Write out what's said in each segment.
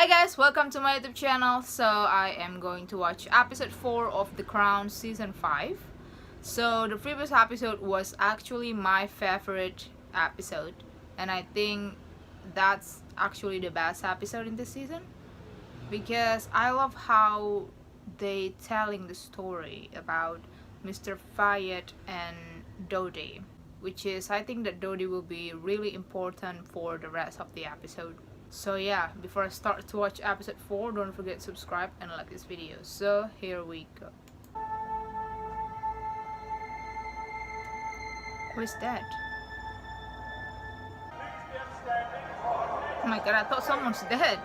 Hi guys, welcome to my YouTube channel. So I am going to watch episode 4 of The Crown season 5. So the previous episode was actually my favorite episode, and I think that's actually the best episode in this season because I love how they telling the story about Mr. Fayed and Dodi, which is I think that Dodi will be really important for the rest of the episode. So yeah, before I start to watch episode 4, don't forget to subscribe and like this video. So here we go. Who is that? Oh my god, I thought someone's dead.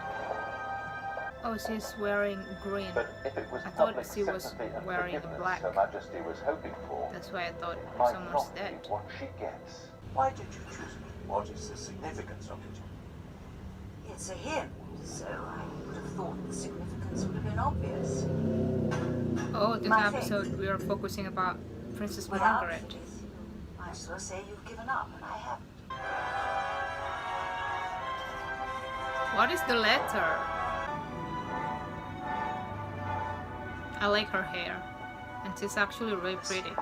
Oh, she's wearing green. I thought she was wearing black. That's why I thought someone's dead. What she gets. Why did you choose me? What is the significance of it? It's a hymn, so I would have thought the significance would have been obvious. Oh, this episode we are focusing about Princess Margaret. I as well say you've given up, and I haven't. What is the letter? I like her hair, and she's actually really pretty.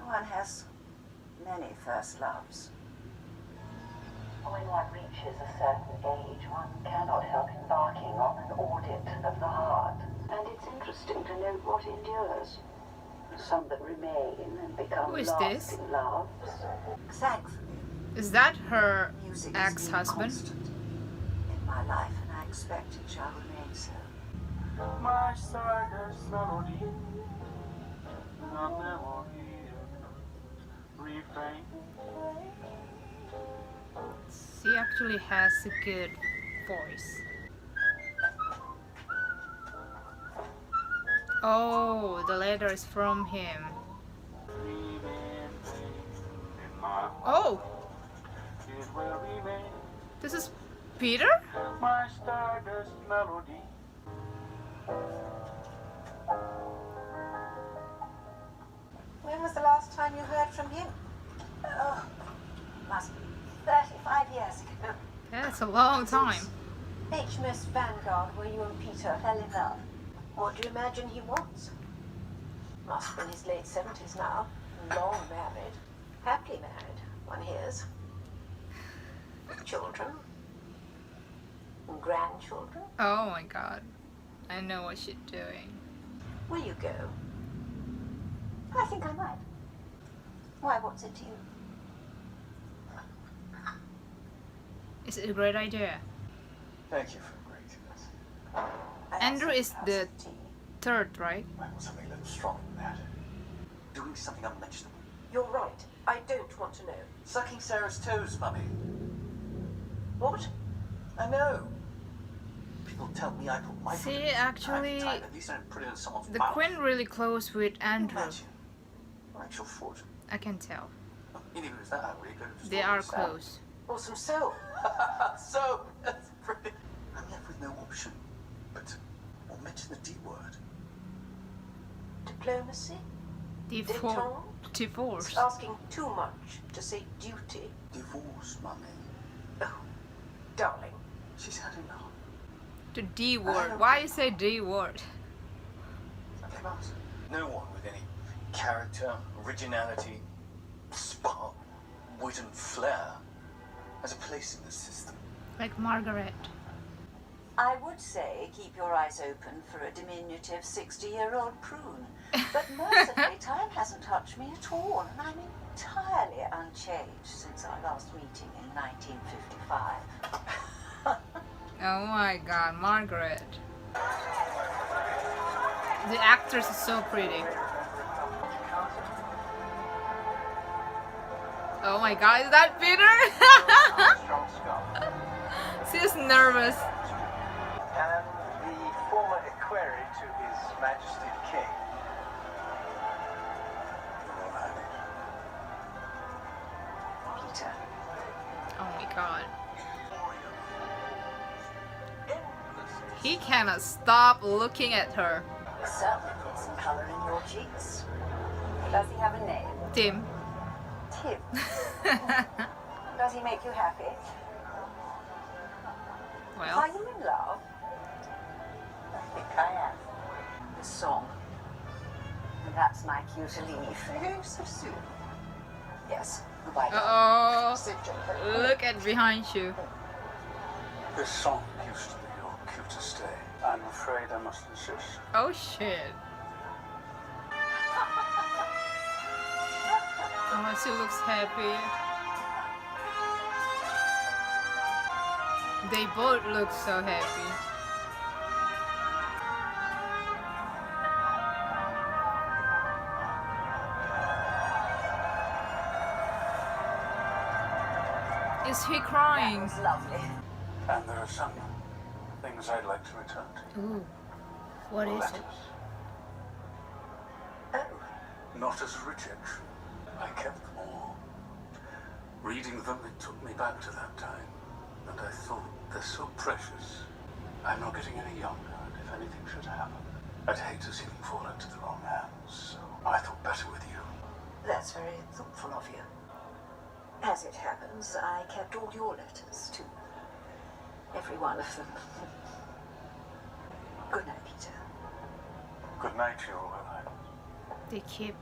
One has many first loves. When one reaches a certain age, one cannot help embarking on an audit of the heart. And it's interesting to note what endures. Some that remain and become lasting loves. Thankfully, Is that her music ex-husband? is constant in my life, and I expect it shall remain so. My stardust melody, a memory, refrain. She actually has a good voice. Oh, the letter is from him. Oh, this is Peter? My stardust melody. When was the last time you heard from him? Oh, must be 35 years ago. That's a long time. HMS Vanguard, where you and Peter fell in love. What do you imagine he wants? Must be in his late 70s now. Long married. Happily married, one hears. Children. And grandchildren. Oh my god. I know what she's doing. Will you go? I think I might. Why, what's it to you? Is it a great idea? Thank you for agreeing to this. Andrew is the third, right? I want something a little stronger than that. Doing something unmentionable. You're right. I don't want to know. Sucking Sarah's toes, Mummy. What? I know. People tell me I put my foot in See, it. actually, Time, at least I don't put it in someone's the mouth. Queen really close with Andrew. Imagine. Like your foot. I can tell. Even if it's that ugly, you could have just They ordered are a salad. close. Or some soap? So, that's brilliant. I'm left with no option but to mention the D word. Diplomacy? Divorce. It's asking too much to say duty. Divorce, Mummy. Oh, darling. She's had enough. The D word. Why you say D word? Okay, Mums. No one with any character, originality, spark, wit and flair has a place in the system. Like Margaret. I would say keep your eyes open for a diminutive 60-year-old prune. But mercifully, time hasn't touched me at all, and I'm entirely unchanged since our last meeting in 1955. Oh my god, Margaret. The actress is so pretty. Oh my god, is that Peter? Strong skull. She's nervous. And the former equerry to His Majesty the King. Peter. Oh my god. He cannot stop looking at her. Certainly put some colour in your cheeks. Does he have a name? Tim. Tim. Does he make you happy? Well, Are you in love? I think I am. The song. And that's my cue to leave. Are you going so soon? Yes. Goodbye. uh-oh. Sit gently. Look at behind you. This song used to be your cue to stay. I'm afraid I must insist. Oh shit. Oh, she looks happy. They both look so happy. Is he That crying? was lovely. And there are some things I'd like to return to. Ooh. What is it? Letters. Oh, Not as a rejection. I kept them all. Reading them, it took me back to that time. And I thought, they're so precious. I'm not getting any younger, and if anything should happen, I'd hate to see them fall into the wrong hands. So I thought better with you. that's very thoughtful of you. As it happens, I kept all your letters, too. Every one of them. Good night, Peter. Good night, Your Royal Highness. They keep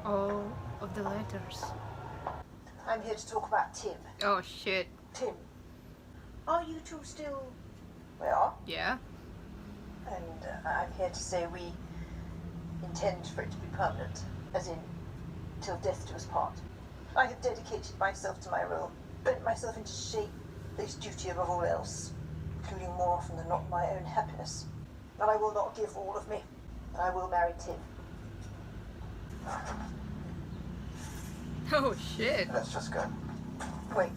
all of the letters. I'm here to talk about Tim. Oh shit. Tim, are you two still... We are. Yeah. And I'm here to say we intend for it to be permanent. As in, till death do us part. I have dedicated myself to my role, bent myself into shape, placed duty above all else, including more often than not my own happiness. And I will not give all of me. I will marry Tim. Oh shit. Let's just go. Wait.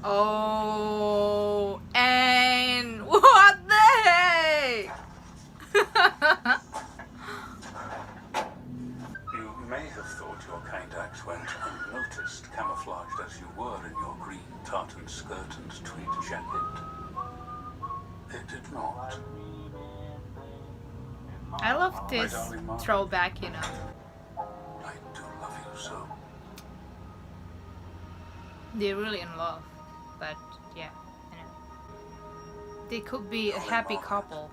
Oh, and what the heck? You may have thought your kind acts went unnoticed, camouflaged as you were in your green tartan skirt and tweed jacket. It did not. I love this throwback, you know. I do love you so. They're really in love, but yeah, you know. They could be a happy couple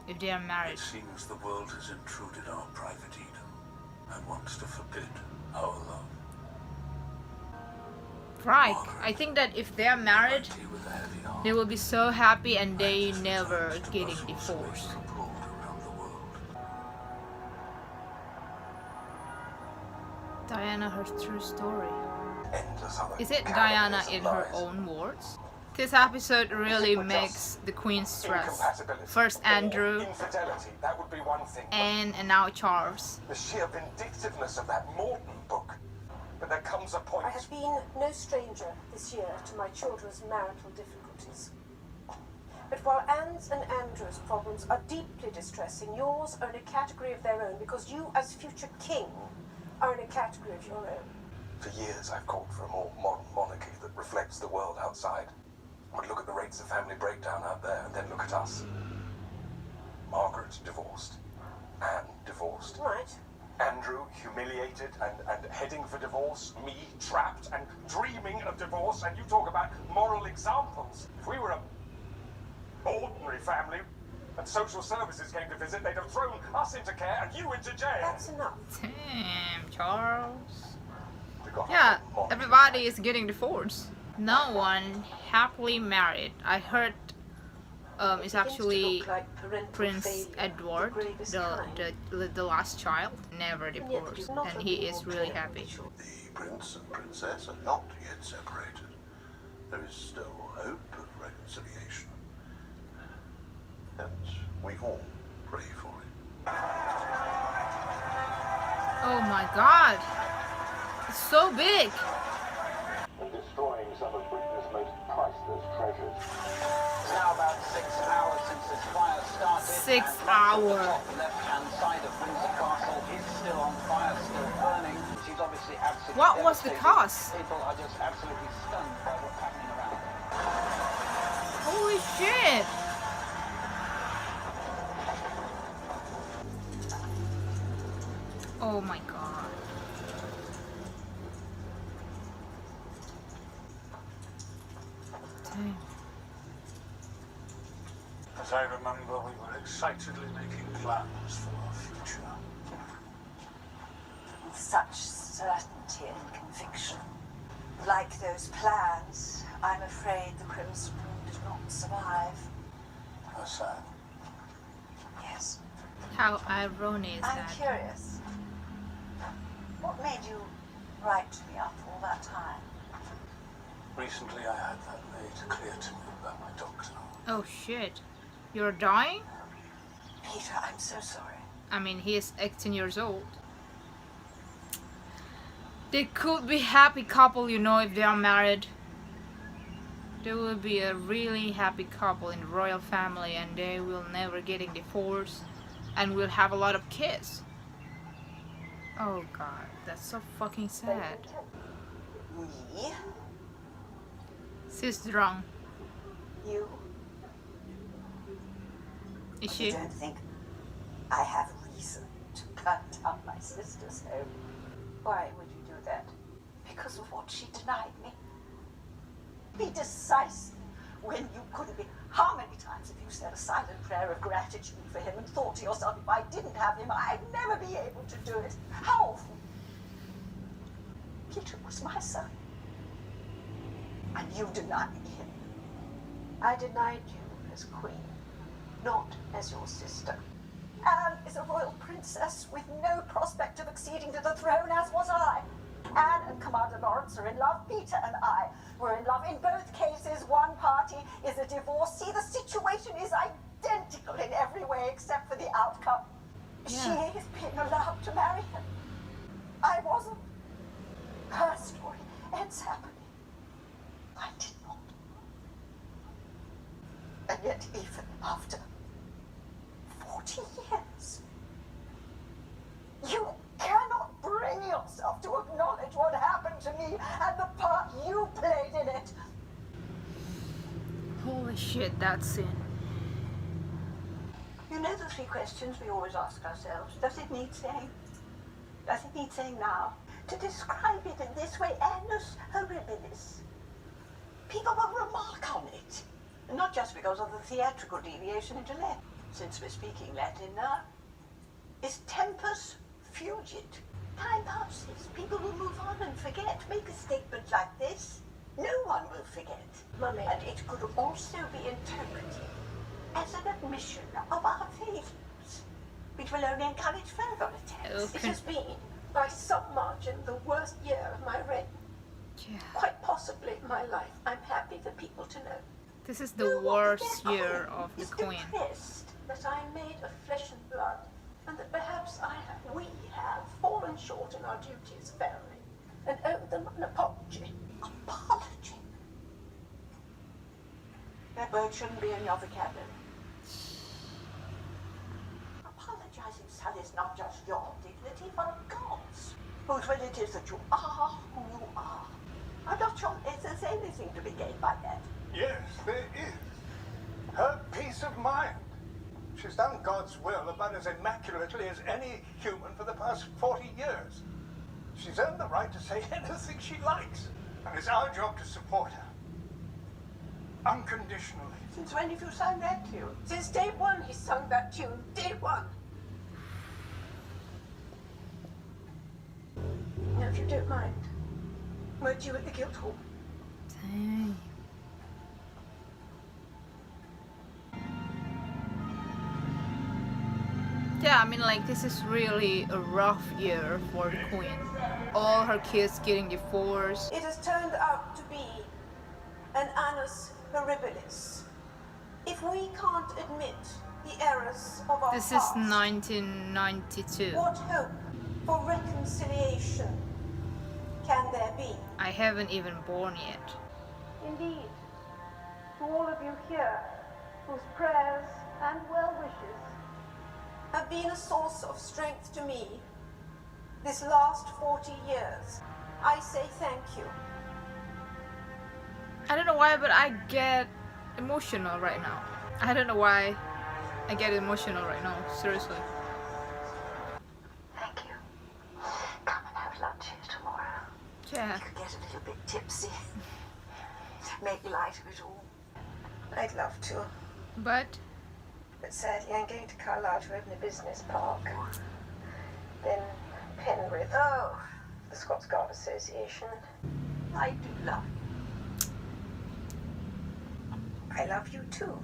if they are married. It seems the world has intruded our private Eden and wants to forbid our love. Right. I think that if they are married, Mighty with a heavy heart, they will be so happy and they just never trust getting Russell's divorced. ways abroad around the world. Diana, her true story. Endless other Is it parallels Diana and in her lies. own words? This episode really Is it makes just the Queen stress. Incompatibility. First Andrew, Infidelity, that would be one thing. but Anne, and now Charles. the sheer vindictiveness of that Morton book. But there comes a point. I have been no stranger this year to my children's marital difficulties. But while Anne's and Andrew's problems are deeply distressing, yours are in a category of their own because you, as future king, are in a category of your own. For years, I've called for a more modern monarchy that reflects the world outside. Would look at the rates of family breakdown out there and then look at us. Margaret divorced. Anne divorced. Right. Andrew humiliated and heading for divorce. Me trapped and dreaming of divorce. And you talk about moral examples. If we were a ordinary family and social services came to visit, they'd have thrown us into care and you into jail. That's enough. Damn, Charles. We got Yeah, our monarchy. everybody is getting divorced. No one happily married. I heard it's actually Prince Edward, the last child, never divorced, and he is really happy. The prince and princess are not yet separated. There is still hope of reconciliation. And we all pray for it. Oh my god! It's so big! and destroying some of Britain's most priceless treasures. It's now about 6 hours since this fire started. 6 and right hours. at the top left-hand side of Windsor Castle is still on fire, still burning. She's obviously absolutely What was the devastated. cause? People are just absolutely stunned by what's happening around them. Holy shit! Oh my god. Damn. As I remember, we were excitedly making plans for our future. With such certainty and conviction. Like those plans, I'm afraid the Crimson Moon did not survive. How sad. Yes. How ironic is I'm that? curious. What made you write to me after all that time? Recently, I had that made clear to me by my doctor. Oh shit. You're dying? Peter, I'm so sorry. I mean, he is 18 years old. They could be happy couple, you know, if they are married. They will be a really happy couple in royal family, and they will never getting divorced and will have a lot of kids. Oh god, that's so fucking sad. Me? She's drunk. You? Is You she? don't think I have reason to burn down my sister's home? Why would you do that? Because of what she denied me? Be decisive when you couldn't be. How many times have you said a silent prayer of gratitude for him and thought to yourself, if I didn't have him, I'd never be able to do it? How often? Peter was my son. And you denied him. I denied you as queen, not as your sister. Anne is a royal princess with no prospect of acceding to the throne, as was I. Anne and Commander Lawrence are in love. Peter and I were in love. In both cases, one party is a divorcee. The situation is identical in every way except for the outcome. Yeah. She is being allowed to marry him. I wasn't. Her story ends happily. I did not. And yet, even after 40 years, you cannot bring yourself to acknowledge what happened to me and the part you played in it. Holy shit, that scene. You know the three questions we always ask ourselves. Does it need saying? Does it need saying now? To describe it in this way, Annus Horribilis. People will remark on it. Not just because of the theatrical deviation into Latin. Since we're speaking Latin now, is tempus fugit. Time passes. People will move on and forget. Make a statement like this. No one will forget. Mummy. And it could also be interpreted as an admission of our failings, which will only encourage further attempts. It Okay. has been, by some margin, the worst year of my reign. Yeah. Quite possibly my life. I'm happy for people to know This is the worst year of the Is Queen. depressed. that I am made of flesh and blood, and that perhaps we have fallen short in our duty as a family, and owe them an apology. Apology. That word shouldn't be in your vocabulary. Apologizing, son, is not just your dignity, but God's. Whose will it is that you are who you are. I'm not sure there's anything to be gained by that. Yes, there is. Her peace of mind. She's done God's will about as immaculately as any human for the past 40 years. She's earned the right to say anything she likes, and it's our job to support her. Unconditionally. Since when have you sung that tune? Since day one, he sung that tune. Day one. Now, if you don't mind, weren't you at the Guildhall? Dang. Yeah, I mean, like, this is really a rough year for the Queen. All her kids getting divorced. It has turned out to be an Annus Horribilis. If we can't admit the errors of our This is past, 1992. what hope for reconciliation can there be? I haven't even born yet. Indeed, to all of you here, whose prayers and well wishes have been a source of strength to me this last 40 years, I say thank you. I don't know why, but I get emotional right now. I don't know why I get emotional right now, seriously. Thank you. Come and have lunch here tomorrow. Yeah. You could get a little bit tipsy. Make light of it all. I'd love to. But But sadly, I'm going to Carlisle to open a business park. Then Penrith. Oh, the Scots Guard Association. I do love you. I love you too.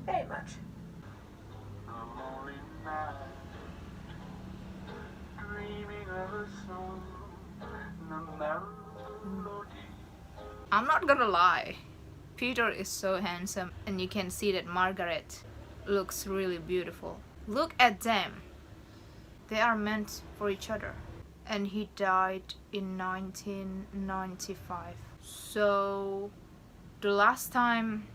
Very much. I'm not gonna lie, Peter is so handsome, and you can see that Margaret looks really beautiful. Look at them. They are meant for each other. And he died in 1995. So the last time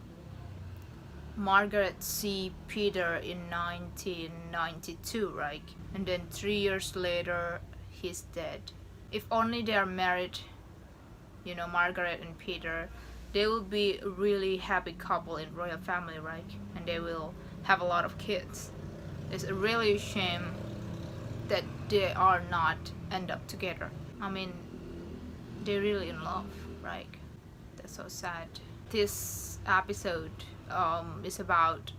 Margaret see Peter in 1992, right? And then 3 years later he's dead. If only they are married, you know, Margaret and Peter, they will be a really happy couple in royal family, right? And they will have a lot of kids. It's a really shame that they are not end up together. I mean, they're really in love, right? That's so sad. This episode is about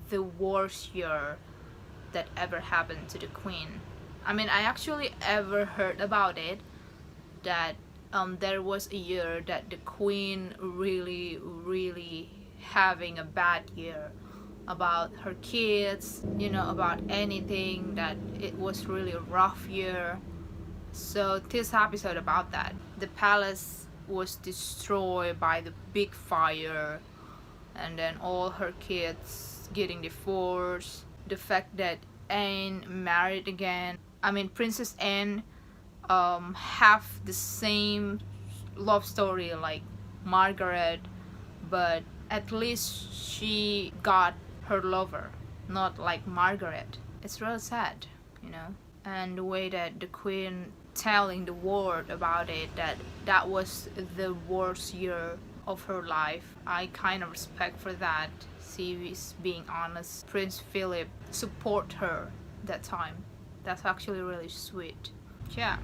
the worst year that ever happened to the Queen. I mean, I actually ever heard about it, that there was a year that the Queen really having a bad year about her kids, you know, about anything, that it was really a rough year. So this episode about that. The palace was destroyed by the big fire, and then all her kids getting divorced. The fact that Anne married again. I mean, Princess Anne have the same love story like Margaret, but at least she got her lover, not like Margaret. It's real sad, you know. And the way that the Queen telling the world about it, that was the worst year of her life, I kind of respect for that. She is being honest. Prince Philip support her that time. That's actually really sweet. Yeah,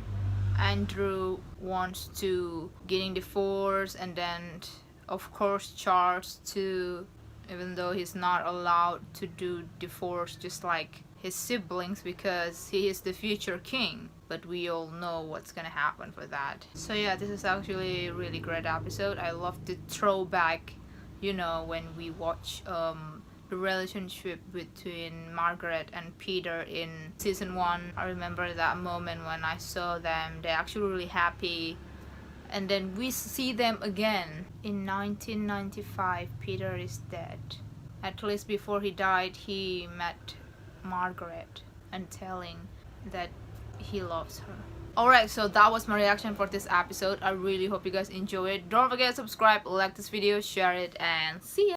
Andrew wants to getting divorced, and then of course Charles too, even though he's not allowed to do divorce just like his siblings because he is the future king. But we all know what's gonna happen for that. So yeah, this is actually a really great episode. I love the throwback, you know, when we watch the relationship between Margaret and Peter in season 1. I remember that moment when I saw them. They're actually really happy. And then we see them again in 1995. Peter is dead. At least before he died, he met Margaret and telling that he loves her. Alright, so that was my reaction for this episode. I really hope you guys enjoy it. Don't forget to subscribe, like this video, share it, and see ya!